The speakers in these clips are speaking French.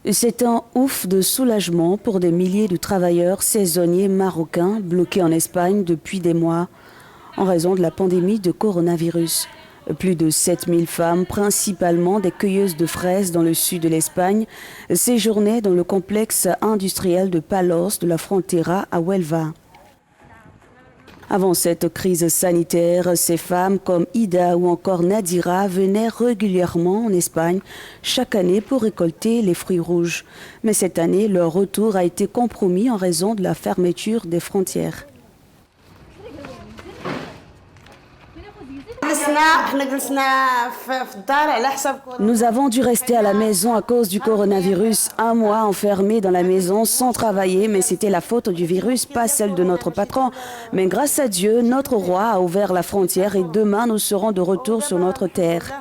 C'est un ouf de soulagement pour des milliers de travailleurs saisonniers marocains bloqués en Espagne depuis des mois en raison de la pandémie de coronavirus. Plus de 7000 femmes, principalement des cueilleuses de fraises dans le sud de l'Espagne, séjournaient dans le complexe industriel de Palos de la Frontera à Huelva. Avant cette crise sanitaire, ces femmes comme Ida ou encore Nadira venaient régulièrement en Espagne chaque année pour récolter les fruits rouges. Mais cette année, leur retour a été compromis en raison de la fermeture des frontières. Nous avons dû rester à la maison à cause du coronavirus, un mois enfermés dans la maison sans travailler, mais c'était la faute du virus, pas celle de notre patron. Mais grâce à Dieu, notre roi a ouvert la frontière et demain nous serons de retour sur notre terre.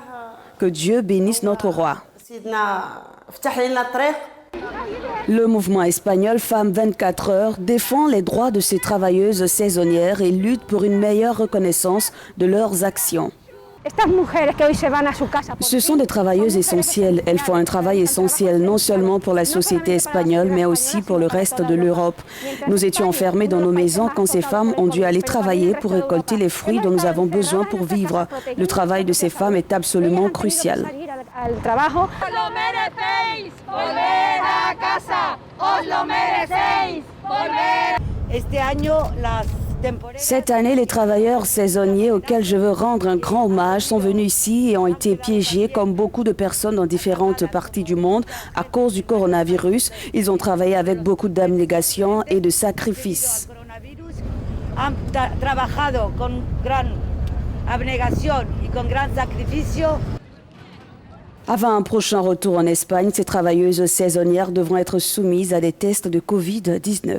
Que Dieu bénisse notre roi. Le mouvement espagnol Femmes 24 heures défend les droits de ces travailleuses saisonnières et lutte pour une meilleure reconnaissance de leurs actions. Ce sont des travailleuses essentielles. Elles font un travail essentiel non seulement pour la société espagnole, mais aussi pour le reste de l'Europe. Nous étions enfermés dans nos maisons quand ces femmes ont dû aller travailler pour récolter les fruits dont nous avons besoin pour vivre. Le travail de ces femmes est absolument crucial. Cette année, les travailleurs saisonniers auxquels je veux rendre un grand hommage sont venus ici et ont été piégés comme beaucoup de personnes dans différentes parties du monde à cause du coronavirus. Ils ont travaillé avec beaucoup d'abnégation et de sacrifice. Avant un prochain retour en Espagne, ces travailleuses saisonnières devront être soumises à des tests de Covid-19.